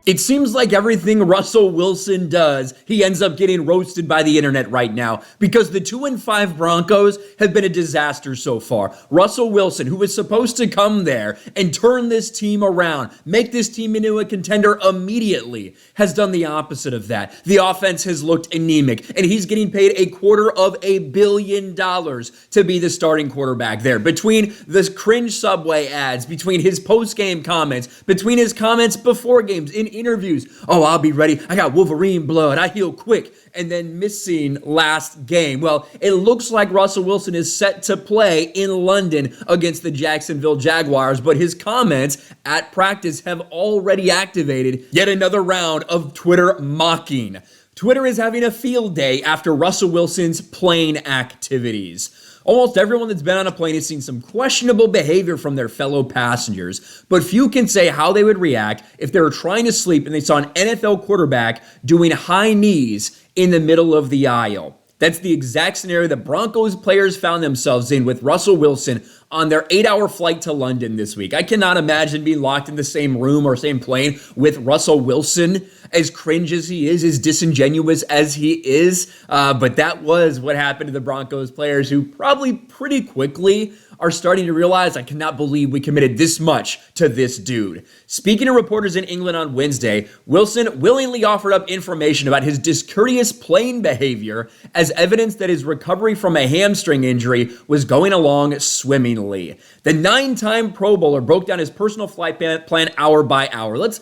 It seems like everything Russell Wilson does, he ends up getting roasted by the internet right now because the 2-5 Broncos have been a disaster so far. Russell Wilson, who was supposed to come there and turn this team around, make this team into a contender immediately, has done the opposite of that. The offense has looked anemic, and he's getting paid $250 million to be the starting quarterback there. Between the cringe Subway ads, between his post-game comments, between his comments before games, in interviews, oh, I'll be ready, I got Wolverine blood, I heal quick, and then missing last game. Well, it looks like Russell Wilson is set to play in London against the Jacksonville Jaguars, but his comments at practice have already activated yet another round of Twitter mocking. Twitter is having a field day after Russell Wilson's plane activities. Almost everyone that's been on a plane has seen some questionable behavior from their fellow passengers, but few can say how they would react if they were trying to sleep and they saw an NFL quarterback doing high knees in the middle of the aisle. That's the exact scenario that Broncos players found themselves in with Russell Wilson on their 8-hour flight to London this week. I cannot imagine being locked in the same room or same plane with Russell Wilson, as cringe as he is, as disingenuous as he is. But that was what happened to the Broncos players, who probably pretty quickly are starting to realize, I cannot believe we committed this much to this dude. Speaking to reporters in England on Wednesday, Wilson willingly offered up information about his discourteous plane behavior as evidence that his recovery from a hamstring injury was going along swimmingly. The 9-time Pro Bowler broke down his personal flight plan hour by hour. Let's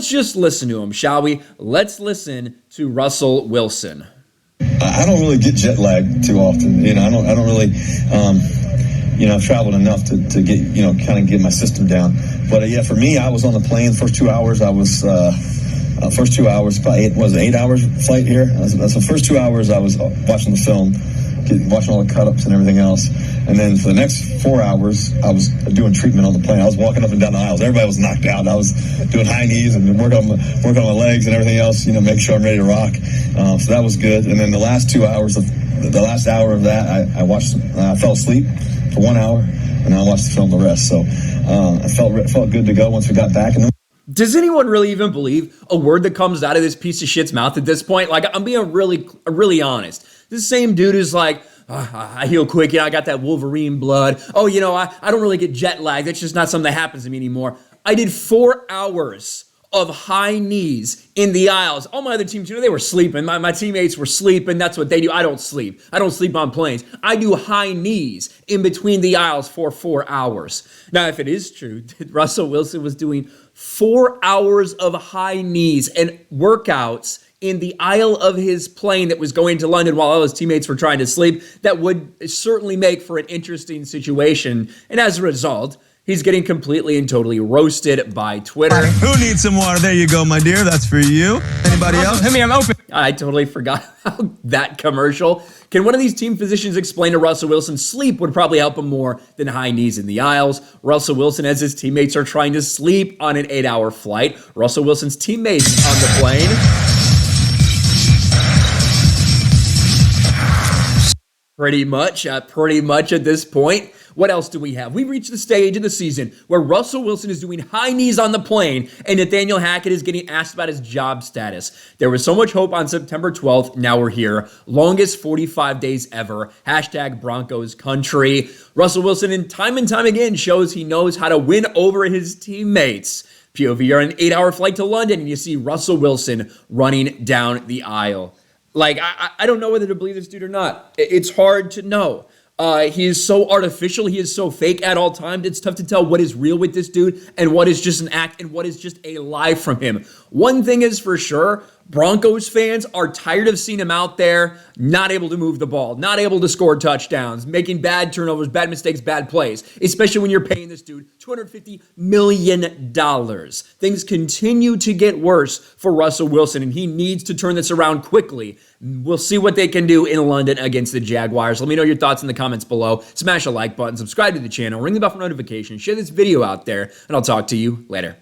just listen to him, shall we? Let's listen to Russell Wilson. I don't really get jet lag too often. I don't really. I've traveled enough to get, kind of get my system down. But yeah, for me, I was on the plane first 2 hours. I was first 2 hours, about 8 hours flight here. That's the first 2 hours I was watching the film, watching all the cut-ups and everything else. And then for the next 4 hours, I was doing treatment on the plane. I was walking up and down the aisles. Everybody was knocked out. I was doing high knees and working on my legs and everything else, make sure I'm ready to rock. So that was good. And then the last 2 hours the last hour of that, I fell asleep for 1 hour, and I watched the film the rest. So I felt good to go once we got back. And then does anyone really even believe a word that comes out of this piece of shit's mouth at this point? Like, I'm being really honest. This same dude is like, I heal quick, I got that Wolverine blood. Oh, I don't really get jet lag. That's just not something that happens to me anymore. I did 4 hours of high knees in the aisles. All my other teams, they were sleeping. My teammates were sleeping. That's what they do. I don't sleep. I don't sleep on planes. I do high knees in between the aisles for 4 hours. Now, if it is true that Russell Wilson was doing 4 hours of high knees and workouts in the aisle of his plane that was going to London while all his teammates were trying to sleep, that would certainly make for an interesting situation. And as a result, he's getting completely and totally roasted by Twitter. Who needs some water? There you go, my dear. That's for you. Anybody else? Hit me, I'm open. I totally forgot about that commercial. Can one of these team physicians explain to Russell Wilson sleep would probably help him more than high knees in the aisles? Russell Wilson, as his teammates are trying to sleep on an 8-hour flight. Russell Wilson's teammates on the plane. Pretty much at this point. What else do we have? We reached the stage of the season where Russell Wilson is doing high knees on the plane and Nathaniel Hackett is getting asked about his job status. There was so much hope on September 12th. Now we're here. Longest 45 days ever. Hashtag Broncos country. Russell Wilson, and time again, shows he knows how to win over his teammates. POV, you're on an 8-hour flight to London and you see Russell Wilson running down the aisle. Like, I don't know whether to believe this dude or not. It's hard to know. He is so artificial. He is so fake at all times. It's tough to tell what is real with this dude and what is just an act and what is just a lie from him. One thing is for sure, Broncos fans are tired of seeing him out there not able to move the ball, not able to score touchdowns, making bad turnovers, bad mistakes, bad plays, especially when you're paying this dude $250 million. Things continue to get worse for Russell Wilson, and he needs to turn this around quickly. We'll see what they can do in London against the Jaguars. Let me know your thoughts in the comments below. Smash a like button, subscribe to the channel, ring the bell for notifications, share this video out there, and I'll talk to you later.